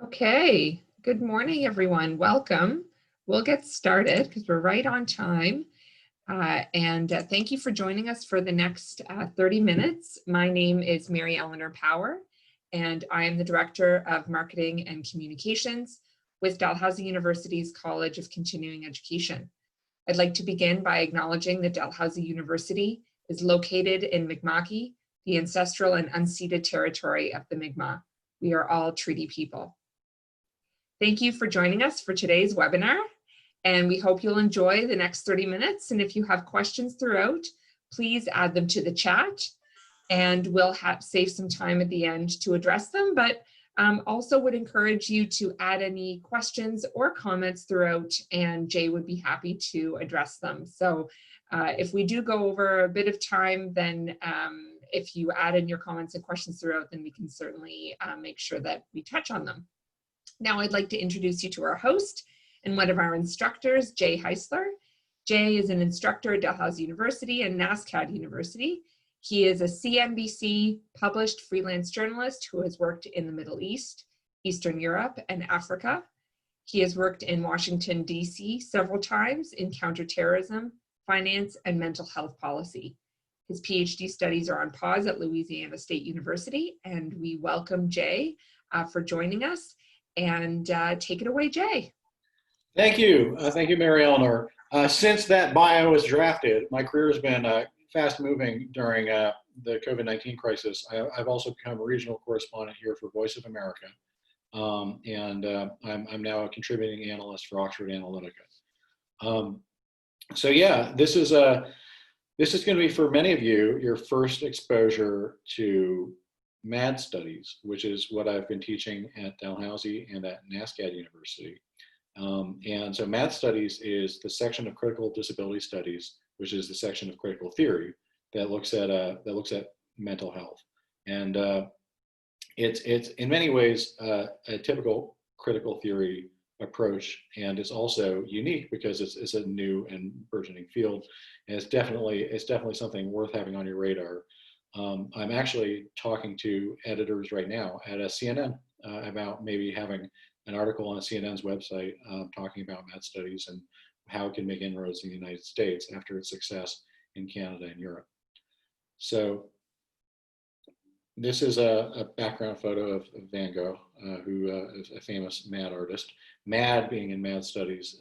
Okay, good morning, everyone. Welcome. We'll get started because we're right on time. Thank you for joining us for the next 30 minutes. My name is Mary-Eleanor Power, and I am the Director of Marketing and Communications with Dalhousie University's College of Continuing Education. I'd like to begin by acknowledging that Dalhousie University is located in Mi'kmaq, the ancestral and unceded territory of the Mi'kmaq. We are all treaty people. Thank you for joining us for today's webinar, and we hope you'll enjoy the next 30 minutes. And if you have questions throughout, please add them to the chat, and we'll save some time at the end to address them, but also would encourage you to add any questions or comments throughout, and Jay would be happy to address them. So if we do go over a bit of time, then if you add in your comments and questions throughout, then we can certainly make sure that we touch on them. Now I'd like to introduce you to our host and one of our instructors, Jay Heisler. Jay is an instructor at Dalhousie University and NSCAD University. He is a CNBC published freelance journalist who has worked in the Middle East, Eastern Europe, and Africa. He has worked in Washington, D.C. several times in counterterrorism, finance, and mental health policy. His PhD studies are on pause at Louisiana State University, and we welcome Jay for joining us. And take it away, Jay. Thank you, Mary-Eleanor. Since that bio was drafted, my career has been fast moving during the COVID-19 crisis. I've also become a regional correspondent here for Voice of America, I'm now a contributing analyst for Oxford Analytica. So yeah, this is going to be, for many of you, your first exposure to MAD studies, which is what I've been teaching at Dalhousie and at NSCAD University. And so MAD studies is the section of critical disability studies, which is the section of critical theory that looks at mental health. And it's in many ways a typical critical theory approach, and it's also unique because it's a new and burgeoning field, and it's definitely something worth having on your radar. I'm actually talking to editors right now at a CNN about maybe having an article on CNN's website talking about MAD studies and how it can make inroads in the United States after its success in Canada and Europe. So this is a background photo of Van Gogh, who is a famous MAD artist. MAD being in MAD studies,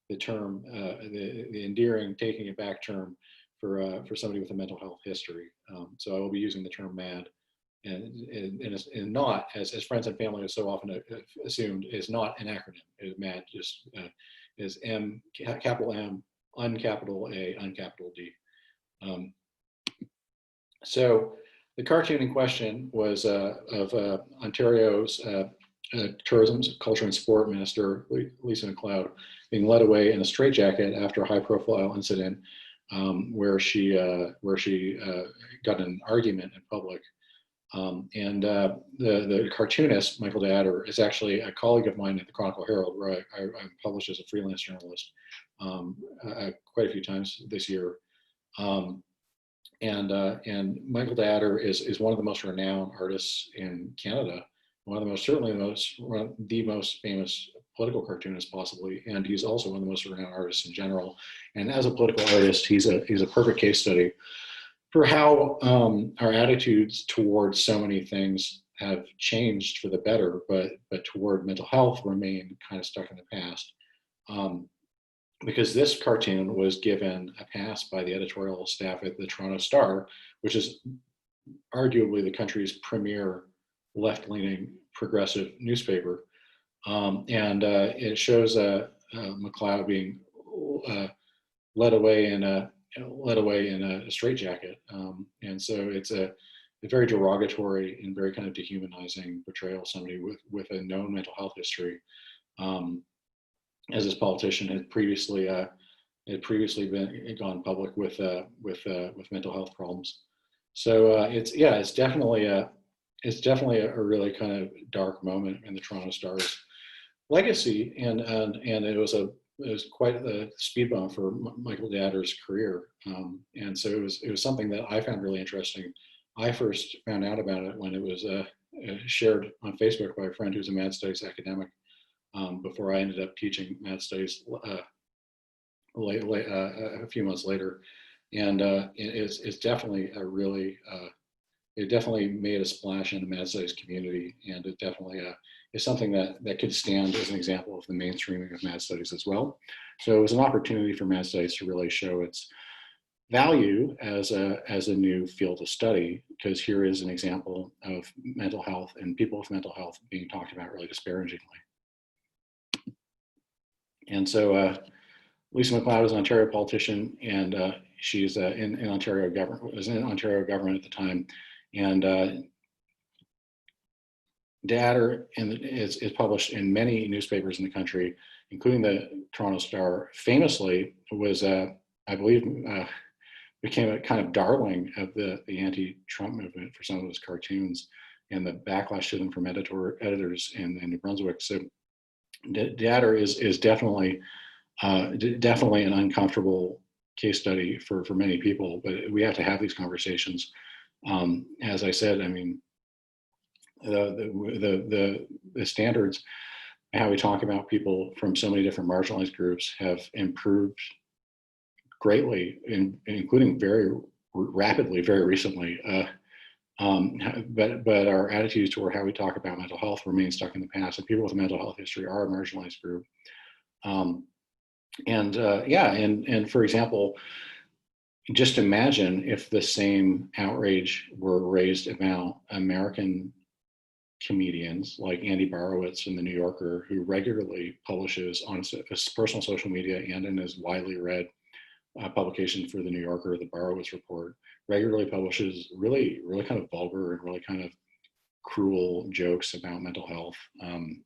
the term, the endearing, taking it back term for somebody with a mental health history. So I will be using the term MAD, and not, as friends and family have so often assumed, is not an acronym. MAD just is M, capital M, uncapital A, uncapital D. So the cartoon in question was of Ontario's Tourism, Culture and Sport Minister, Lisa MacLeod, being led away in a straitjacket after a high-profile incident where she got in an argument in public. The cartoonist, Michael Datter, is actually a colleague of mine at the Chronicle Herald, where I published as a freelance journalist quite a few times this year. And Michael Datter is one of the most renowned artists in Canada, one of the most famous political cartoonist possibly, and he's also one of the most renowned artists in general. And as a political artist, he's a perfect case study for how our attitudes towards so many things have changed for the better, but toward mental health remain kind of stuck in the past. Because this cartoon was given a pass by the editorial staff at the Toronto Star, which is arguably the country's premier left-leaning progressive newspaper. It shows MacLeod being led away in a straitjacket, and so it's a very derogatory and very kind of dehumanizing portrayal of somebody with a known mental health history, as this politician had previously gone public with mental health problems. So it's definitely a really kind of dark moment in the Toronto Star's legacy, and it was quite a speed bump for Michael Datter's career, and so it was something that I found really interesting. I first found out about it when it was shared on Facebook by a friend who's a mad studies academic before I ended up teaching mad studies a few months later. And it's definitely a really, it definitely made a splash in the mad studies community, and it definitely is something that could stand as an example of the mainstreaming of mad studies as well. So it was an opportunity for mad studies to really show its value as a new field of study, because here is an example of mental health and people with mental health being talked about really disparagingly. And so Lisa MacLeod is an Ontario politician, and she's in Ontario government, was in Ontario government at the time, and data is published in many newspapers in the country, including the Toronto Star. Famously was, I believe, became a kind of darling of the anti-Trump movement for some of his cartoons, and the backlash to them from editors in New Brunswick. So data is definitely an uncomfortable case study for many people, but we have to have these conversations. As I said, I mean, the standards, how we talk about people from so many different marginalized groups have improved greatly, including very rapidly, very recently. But our attitudes toward how we talk about mental health remain stuck in the past, and people with a mental health history are a marginalized group. And for example, just imagine if the same outrage were raised about American comedians like Andy Borowitz in The New Yorker, who regularly publishes on his personal social media and in his widely read publication for The New Yorker, the Borowitz Report, regularly publishes really kind of vulgar and really kind of cruel jokes about mental health. And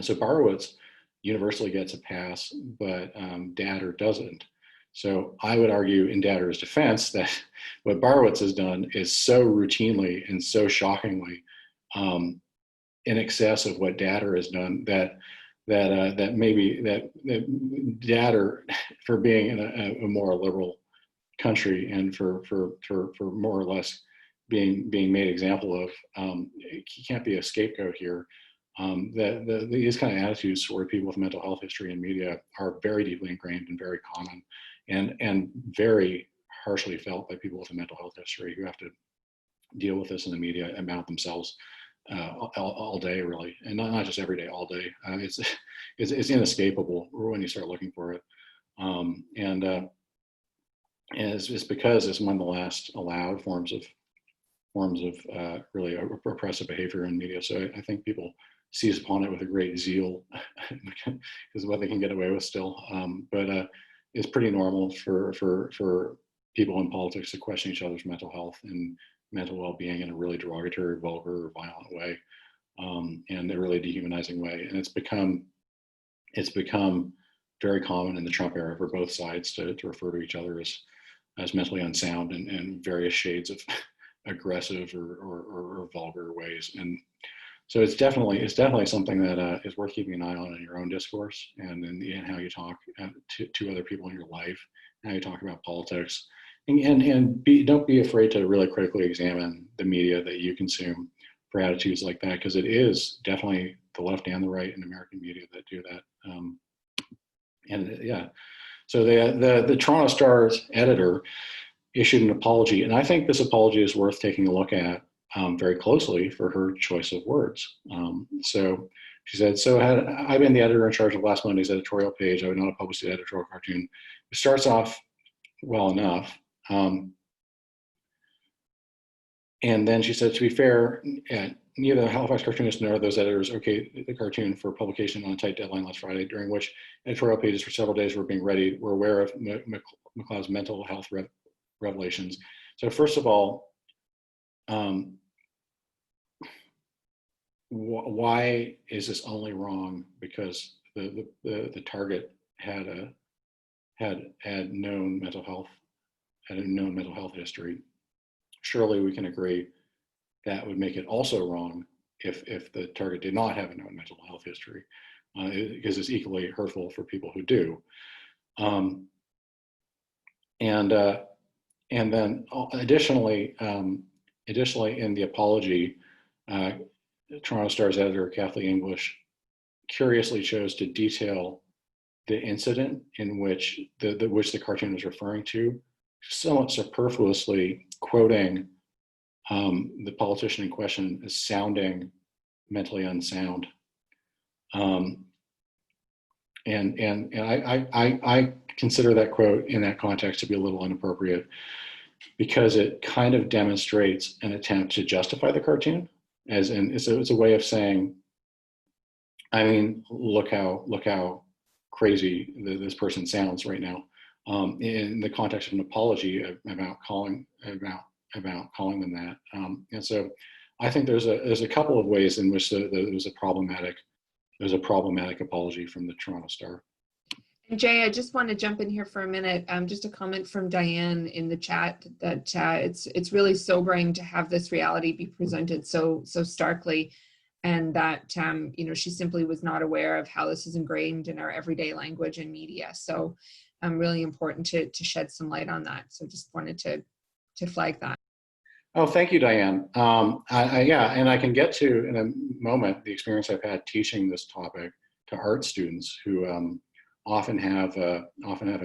so Borowitz universally gets a pass, but Datter doesn't. So I would argue in Datter's defense that what Borowitz has done is so routinely and so shockingly in excess of what Datter has done that maybe Datter, for being in a more liberal country and for more or less being made example of, he can't be a scapegoat here. These kind of attitudes toward people with mental health history in media are very deeply ingrained and very common, and very harshly felt by people with a mental health history who have to deal with this in the media about themselves all day, really, and not just every day, all day. It's inescapable when you start looking for it, and it's because it's one of the last allowed forms of really repressive behavior in media. So I think people seize upon it with a great zeal because what they can get away with still. But it's pretty normal for people in politics to question each other's mental health and mental well-being in a really derogatory, vulgar, or violent way, and a really dehumanizing way. And it's become very common in the Trump era for both sides to refer to each other as mentally unsound and various shades of aggressive or vulgar ways. And so it's definitely something that is worth keeping an eye on in your own discourse and in how you talk to other people in your life, how you talk about politics, and don't be afraid to really critically examine the media that you consume for attitudes like that, because it is definitely the left and the right in American media that do that. So the Toronto Star's editor issued an apology, and I think this apology is worth taking a look at very closely for her choice of words. So she said, "So had I been the editor in charge of last Monday's editorial page, I would not have published the editorial cartoon. It starts off well enough." And then she said, "To be fair, neither the Halifax cartoonist nor those editors okayed the cartoon for publication on a tight deadline last Friday, during which editorial pages for several days were being readied, were aware of MacLeod's mental health revelations." So first of all, why is this only wrong because the target had known mental health, had a known mental health history? Surely we can agree that would make it also wrong if the target did not have a known mental health history, because it's equally hurtful for people who do. And then additionally in the apology, Toronto Star's editor, Kathleen English, curiously chose to detail the incident in which the cartoon is referring to, somewhat superfluously quoting the politician in question as sounding mentally unsound. And I consider that quote in that context to be a little inappropriate, because it kind of demonstrates an attempt to justify the cartoon, as in it's a way of saying, I mean, look how crazy this person sounds right now, in the context of an apology about calling them that. And so I think there's a couple of ways in which there was a problematic apology from the Toronto Star. And Jay, I just want to jump in here for a minute. Just a comment from Diane in the chat that it's really sobering to have this reality be presented so starkly, and that she simply was not aware of how this is ingrained in our everyday language and media. So really important to shed some light on that. So just wanted to flag that. Oh, thank you, Diane. Yeah, and I can get to in a moment the experience I've had teaching this topic to art students who often have a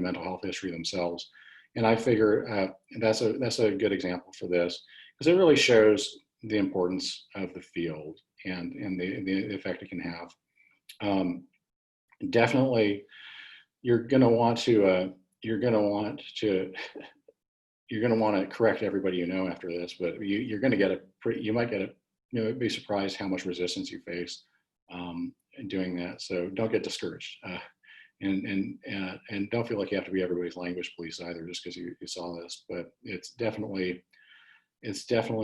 mental health history themselves, and I figure that's a good example for this, because it really shows the importance of the field and the effect it can have. Definitely, you're going to want to correct everybody you know after this, but you might get be surprised how much resistance you face in doing that. So don't get discouraged, and don't feel like you have to be everybody's language police either, just because you saw this. But it's definitely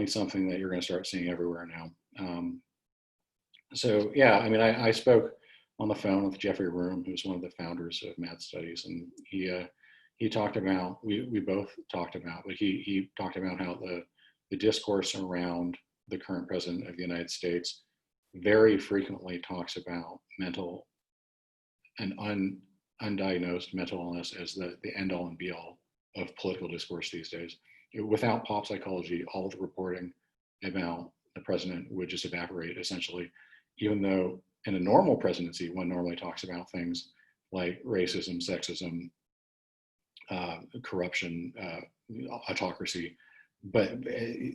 something that you're going to start seeing everywhere now. So yeah, I mean, I spoke on the phone with Jeffrey Room, who's one of the founders of Mad Studies, and he talked about, we both talked about, but he talked about how the discourse around the current president of the United States very frequently talks about mental and undiagnosed mental illness as the end all and be all of political discourse these days. Without pop psychology, all of the reporting about the president would just evaporate essentially, even though in a normal presidency, one normally talks about things like racism, sexism, corruption, autocracy, but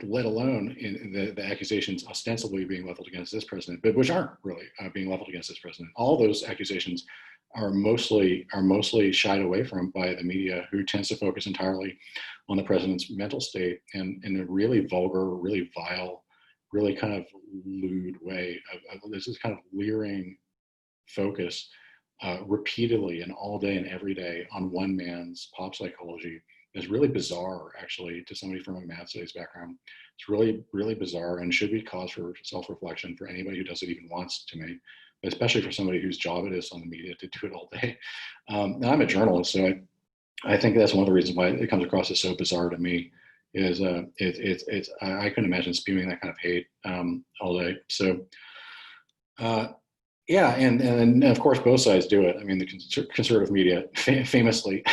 let alone in the accusations ostensibly being leveled against this president, but which aren't really being leveled against this president. All those accusations are mostly shied away from by the media, who tends to focus entirely on the president's mental state, and in a really vulgar, really vile, really kind of lewd way of this is kind of leering focus repeatedly and all day and every day on one man's pop psychology is really bizarre, actually, to somebody from a Mad Studies background. It's really, really bizarre, and should be cause for self-reflection for anybody who does it even once to me, but especially for somebody whose job it is on the media to do it all day. And I'm a journalist, so I think that's one of the reasons why it comes across as so bizarre to me, is I couldn't imagine spewing that kind of hate all day. So yeah, and of course both sides do it. I mean, the conservative media famously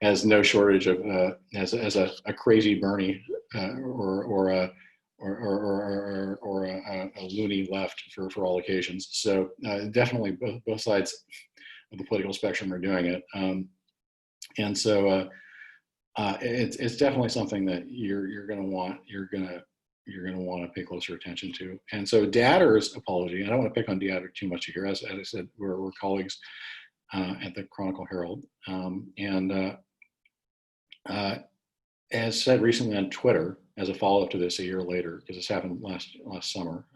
has no shortage of as a crazy Bernie or a loony left for all occasions. So definitely both sides of the political spectrum are doing it, and so it's definitely something that you're going to want to pay closer attention to. And so Datter's apology, I don't want to pick on Datter too much here. As I said, we're colleagues at the Chronicle Herald, and as said recently on Twitter, as a follow-up to this a year later, because this happened last summer,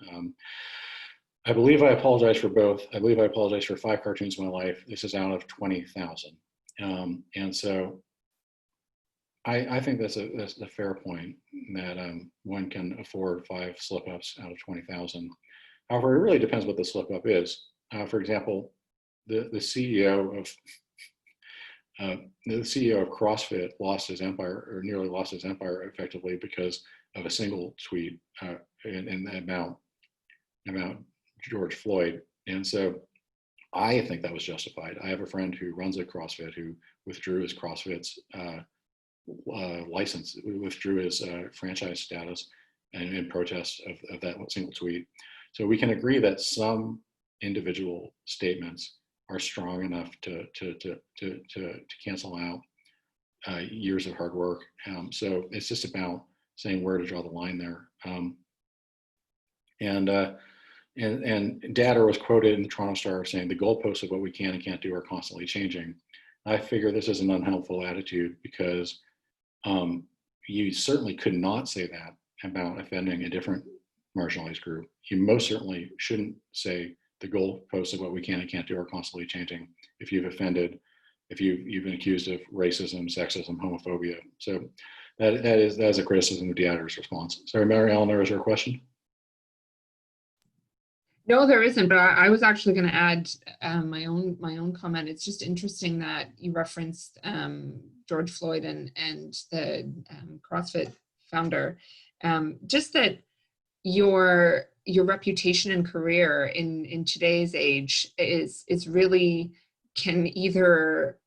I believe I apologize for both. I believe I apologize for 5 cartoons in my life. This is out of 20,000. And so I think that's a fair point, that one can afford 5 slip-ups out of 20,000. However, it really depends what the slip-up is. For example, the CEO of CrossFit lost his empire, or nearly lost his empire, effectively because of a single tweet about George Floyd. And so I think that was justified. I have a friend who runs a CrossFit who withdrew his CrossFit's license, withdrew his franchise status and in protest of that single tweet. So we can agree that some individual statements are strong enough to cancel out years of hard work. So it's just about saying where to draw the line there. And Datter was quoted in the Toronto Star saying, "The goalposts of what we can and can't do are constantly changing." I figure this is an unhelpful attitude because you certainly could not say that about offending a different marginalized group. You most certainly shouldn't say the goalposts of what we can and can't do are constantly changing if you've offended, if you've been accused of racism, sexism, homophobia. So that is a criticism of Datter's response. Sorry, Mary-Eleanor, is there a question? No, there isn't, but I was actually going to add my own comment. It's just interesting that you referenced George Floyd and the CrossFit founder. Just that your reputation and career in today's age is really can either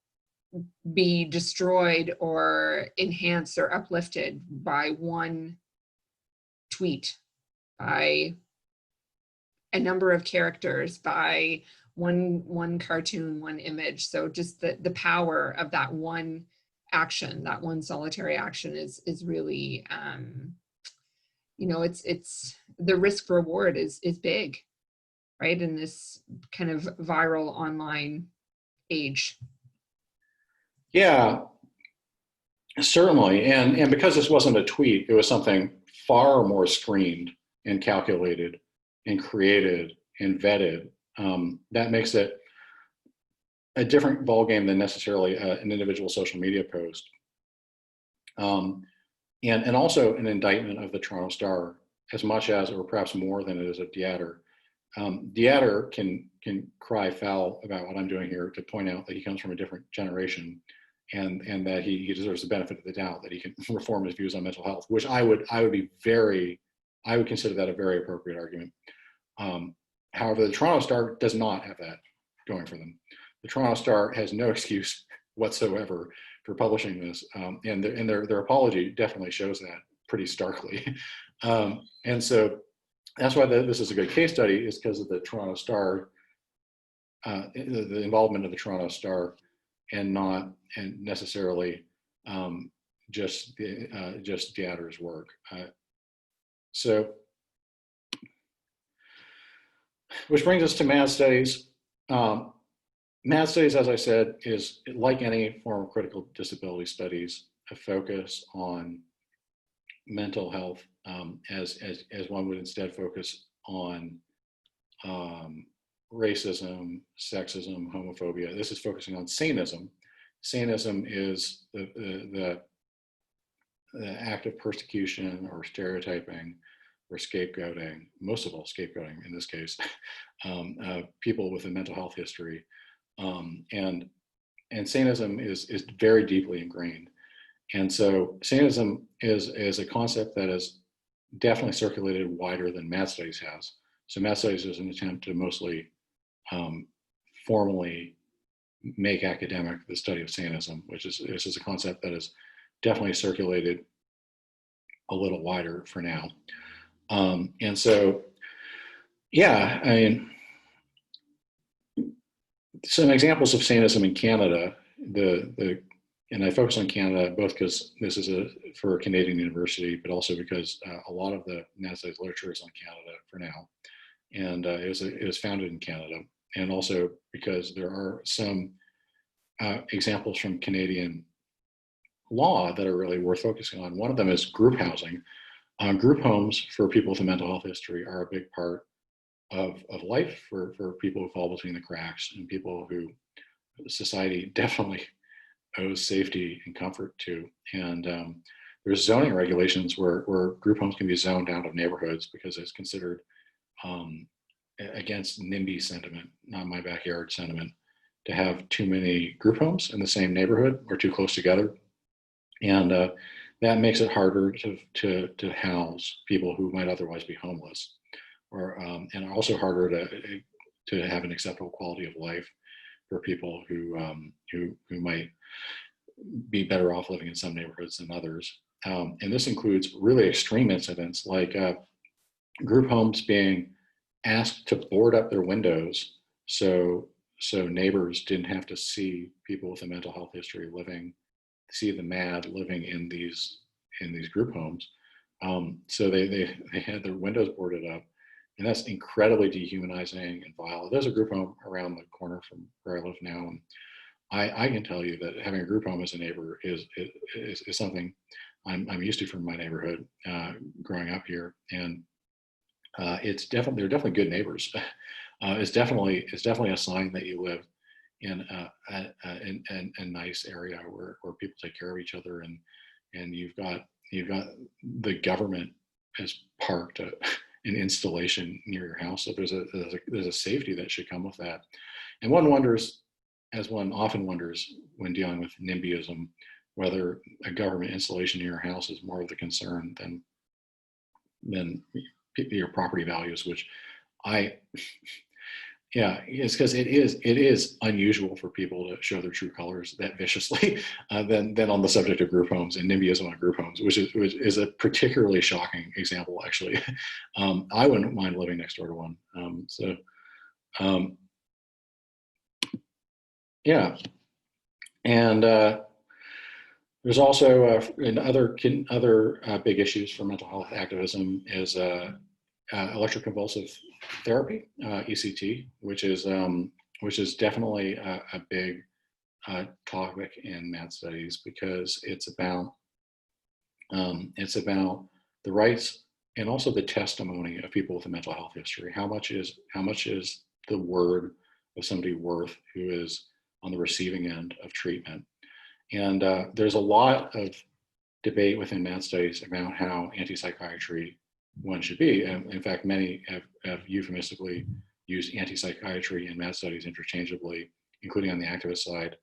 be destroyed or enhanced or uplifted by one tweet, by a number of characters, by one cartoon, one image. So just the power of that one action, that one solitary action is really, you know, it's the risk reward is big, right? In this kind of viral online age. Yeah, certainly. And because this wasn't a tweet, it was something far more screened and calculated and created and vetted. That makes it a different ballgame than necessarily an individual social media post. And also an indictment of the Toronto Star, as much as, or perhaps more than it is of Datter. Datter can cry foul about what I'm doing here to point out that he comes from a different generation, and that he deserves the benefit of the doubt, that he can reform his views on mental health, which I would consider that a very appropriate argument. However, the Toronto Star does not have that going for them. The Toronto Star has no excuse whatsoever for publishing this, and their apology definitely shows that pretty starkly. And so that's why this is a good case study, is because of the Toronto Star, the involvement of the Toronto Star, and not necessarily just Datter's work. So, which brings us to MAD studies. MAD studies, as I said, is like any form of critical disability studies, a focus on mental health, as one would instead focus on racism, sexism, homophobia. This is focusing on sanism. Sanism is the act of persecution or stereotyping or scapegoating, most of all scapegoating in this case, people with a mental health history. And sanism is very deeply ingrained. And so sanism is a concept that is definitely circulated wider than MAD studies has. So MAD studies is an attempt to mostly formally make academic the study of sanism, which is a concept that is definitely circulated a little wider for now. And so, yeah, I mean, some examples of sanism in Canada, and I focus on Canada both because this is for a Canadian university, but also because a lot of the MAD studies literature is on Canada for now. And it was founded in Canada. And also because there are some examples from Canadian law that are really worth focusing on. One of them is group housing. Group homes for people with a mental health history are a big part of life for people who fall between the cracks, and people who society definitely owes safety and comfort to. And there's zoning regulations where group homes can be zoned out of neighborhoods because it's considered against NIMBY sentiment, not my backyard sentiment, to have too many group homes in the same neighborhood or too close together. And that makes it harder to house people who might otherwise be homeless, or and also harder to have an acceptable quality of life for people who might be better off living in some neighborhoods than others. and this includes really extreme incidents like group homes being asked to board up their windows so neighbors didn't have to see people with a mental health history see the MAD living in these group homes. So they had their windows boarded up, and that's incredibly dehumanizing and violent. There's a group home around the corner from where I live now, and I can tell you that having a group home as a neighbor is something I'm used to from my neighborhood growing up here, and they're definitely good neighbors. It's definitely a sign that you live in a nice area where people take care of each other, and you've got the government has parked an installation near your house, so there's a safety that should come with that. And one wonders, as one often wonders when dealing with NIMBYism, whether a government installation in your house is more of the concern than your property values, which it's because it is unusual for people to show their true colors that viciously than on the subject of group homes and NIMBYism on group homes, which is a particularly shocking example, actually. I wouldn't mind living next door to one. And there's also other big issues for mental health activism is electroconvulsive therapy, ECT, which is definitely a big topic in MAD studies, because it's about the rights and also the testimony of people with a mental health history. How much is the word of somebody worth who is on the receiving end of treatment? And there's a lot of debate within MAD studies about how anti-psychiatry one should be. In fact, many have euphemistically used anti-psychiatry and MAD studies interchangeably, including on the activist side.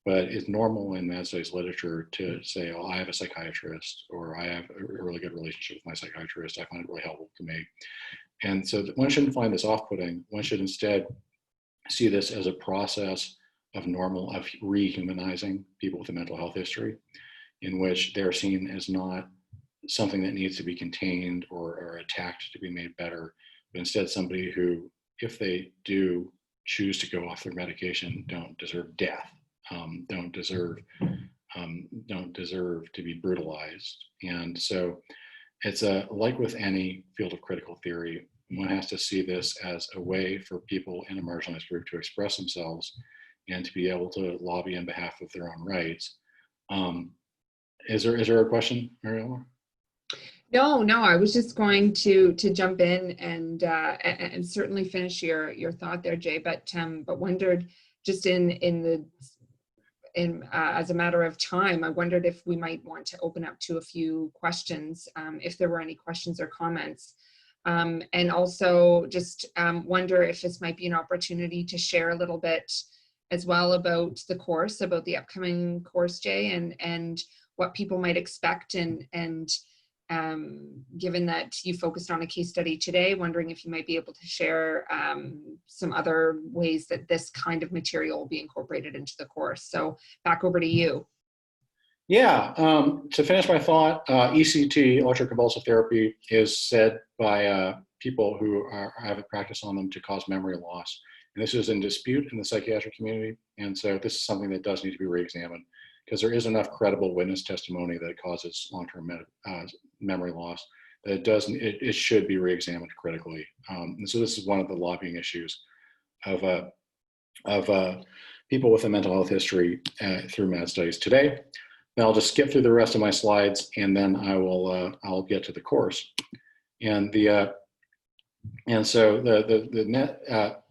But it's normal in MAD studies literature to say, oh, I have a psychiatrist, or I have a really good relationship with my psychiatrist. I find it really helpful to me. And so one shouldn't find this off-putting. One should instead see this as a process of rehumanizing people with a mental health history, in which they're seen as not something that needs to be contained or attacked to be made better, but instead somebody who, if they do choose to go off their medication, don't deserve death, don't deserve to be brutalized. And so it's like with any field of critical theory, one has to see this as a way for people in a marginalized group to express themselves and to be able to lobby on behalf of their own rights. Is there a question, Mary-Eleanor? No, I was just going to jump in and certainly finish your thought there, Jay, but wondered just as a matter of time, I wondered if we might want to open up to a few questions, if there were any questions or comments. And also just wonder if this might be an opportunity to share a little bit as well about the course, about the upcoming course, Jay, and what people might expect, and given that you focused on a case study today, wondering if you might be able to share some other ways that this kind of material will be incorporated into the course. So back over to you. Yeah, to finish my thought, ECT, electroconvulsive therapy, is said by people who have a practice on them to cause memory loss. And this is in dispute in the psychiatric community. And so this is something that does need to be re-examined, because there is enough credible witness testimony that it causes long-term memory loss that it should be re-examined critically. And so this is one of the lobbying issues of people with a mental health history through MAD studies today. Now I'll just skip through the rest of my slides, and then I'll get to the course. And so the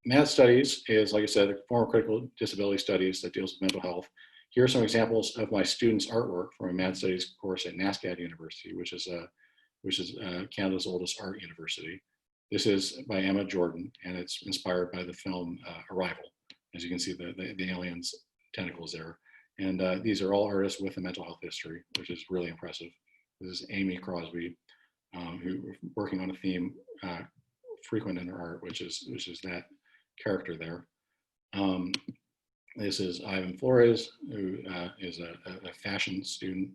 MAD studies is, like I said, a form of critical disability studies that deals with mental health. Here are some examples of my students' artwork from a MAD studies course at NSCAD University, which is Canada's oldest art university. This is by Emma Jordan, and it's inspired by the film Arrival. As you can see, the aliens' tentacles there. And these are all artists with a mental health history, which is really impressive. This is Amy Crosby, who working on a theme frequent in her art, which is that character there. This is Ivan Flores, who is a fashion student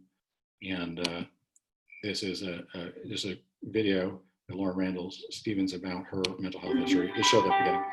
And this is just a video that Lauren Randall Stevens about her mental health history. Just show that beginning.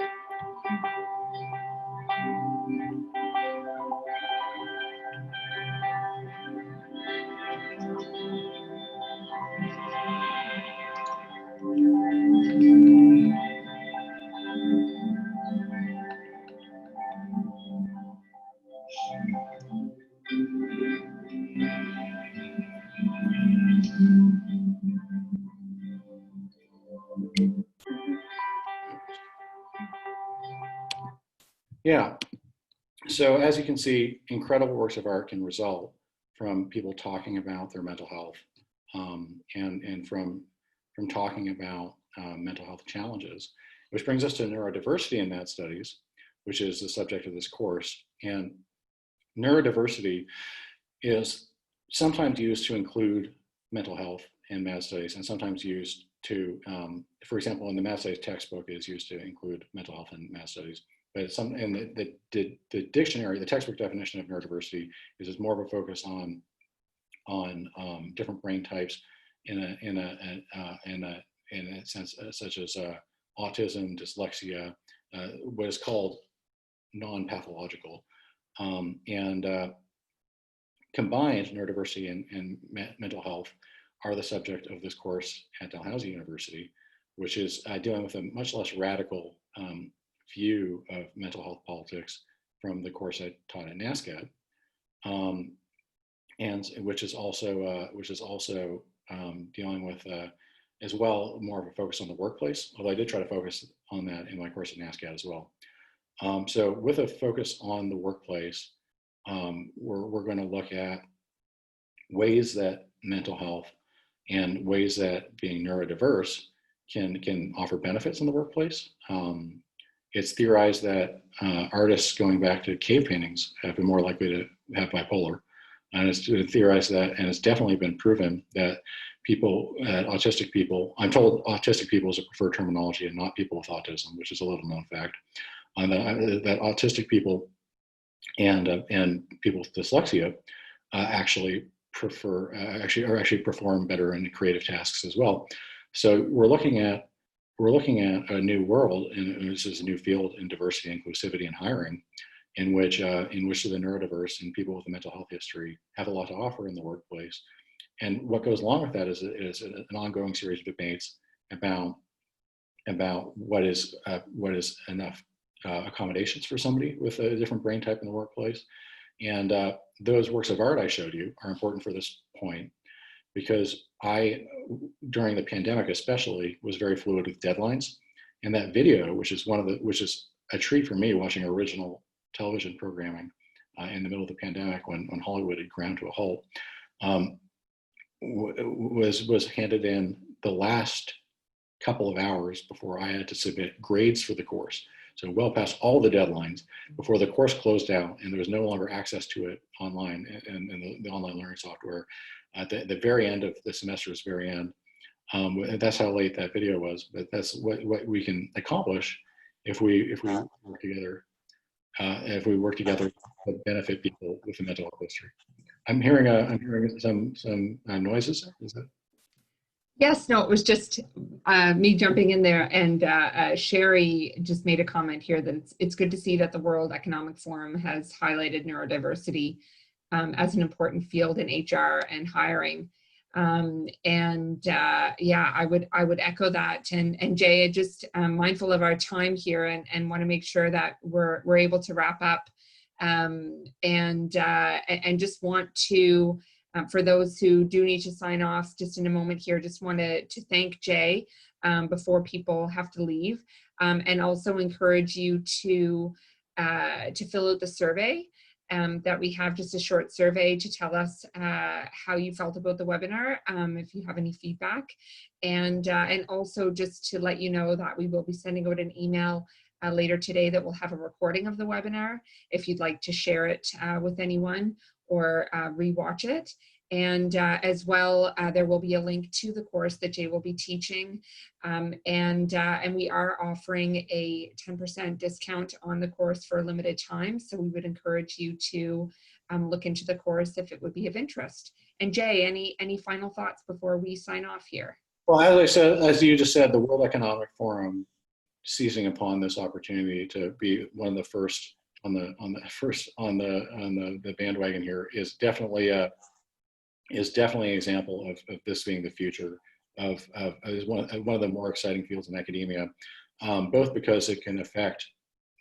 Yeah, so as you can see, incredible works of art can result from people talking about their mental health and from talking about mental health challenges, which brings us to neurodiversity in MAD studies, which is the subject of this course. And neurodiversity is sometimes used to include mental health in MAD studies and sometimes used to, for example, in the MAD studies textbook is used to include mental health in MAD studies. But in the dictionary, the textbook definition of neurodiversity is more of a focus on different brain types in a sense such as autism, dyslexia, what is called non-pathological, and combined neurodiversity and mental health are the subject of this course at Dalhousie University, which is dealing with a much less radical view of mental health politics from the course I taught at NSCAD, and which is also dealing with as well more of a focus on the workplace. Although I did try to focus on that in my course at NSCAD as well. So with a focus on the workplace, we're going to look at ways that mental health and ways that being neurodiverse can offer benefits in the workplace. It's theorized that artists going back to cave paintings have been more likely to have bipolar. And it's theorized that, and it's definitely been proven that autistic people, I'm told autistic people is a preferred terminology and not people with autism, which is a little known fact, that autistic people and people with dyslexia actually perform better in creative tasks as well. So we're looking at a new world, and this is a new field in diversity, inclusivity, and hiring, in which the neurodiverse and people with a mental health history have a lot to offer in the workplace. And what goes along with that is an ongoing series of debates about what is enough accommodations for somebody with a different brain type in the workplace. And those works of art I showed you are important for this point, because I, during the pandemic especially, was very fluid with deadlines. And that video, which is a treat for me, watching original television programming in the middle of the pandemic when Hollywood had ground to a halt, was handed in the last couple of hours before I had to submit grades for the course. So well past all the deadlines before the course closed out and there was no longer access to it online and the online learning software. At the very end of the semester's very end. That's how late that video was, but that's what we can accomplish if we work together. If we work together to benefit people with a mental health history. I'm hearing some noises. Is that? Yes, no, it was just me jumping in there, and Sherry just made a comment here that it's good to see that the World Economic Forum has highlighted neurodiversity as an important field in HR and hiring. Yeah, I would echo that. And Jay, just mindful of our time here and want to make sure that we're able to wrap up. And just want to, for those who do need to sign off just in a moment here, just wanted to thank Jay before people have to leave, and also encourage you to fill out the survey that we have, just a short survey to tell us how you felt about the webinar, if you have any feedback, and also just to let you know that we will be sending out an email later today that will have a recording of the webinar if you'd like to share it with anyone or rewatch it. And as well, there will be a link to the course that Jay will be teaching. And we are offering a 10% discount on the course for a limited time. So we would encourage you to look into the course if it would be of interest. And Jay, any final thoughts before we sign off here? Well, as I said, as you just said, the World Economic Forum seizing upon this opportunity to be one of the first on the bandwagon here is definitely an example of this being the future of is one of the more exciting fields in academia, both because it can affect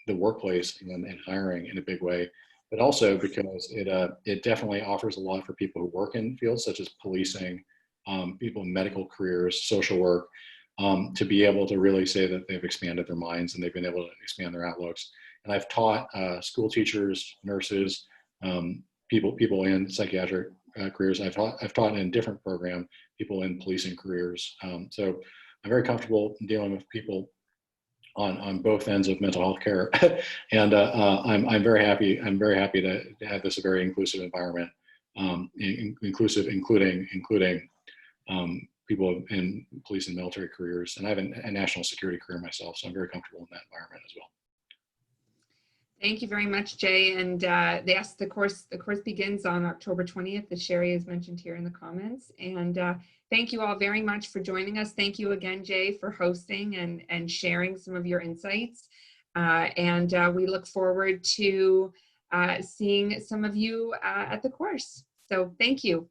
the workplace and hiring in a big way, but also because it definitely offers a lot for people who work in fields such as policing, people in medical careers, social work, to be able to really say that they've expanded their minds and they've been able to expand their outlooks. And I've taught school teachers, nurses, people in psychiatric careers. I've taught in a different program, people in policing careers. So I'm very comfortable dealing with people on both ends of mental health care, and I'm very happy. I'm very happy to have this a very inclusive environment, including people in police and military careers. And I have a national security career myself, so I'm very comfortable in that environment as well. Thank you very much, Jay. And yes, the course begins on October 20th, as Sherry has mentioned here in the comments. And thank you all very much for joining us. Thank you again, Jay, for hosting and sharing some of your insights. And we look forward to seeing some of you at the course. So thank you.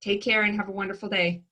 Take care and have a wonderful day.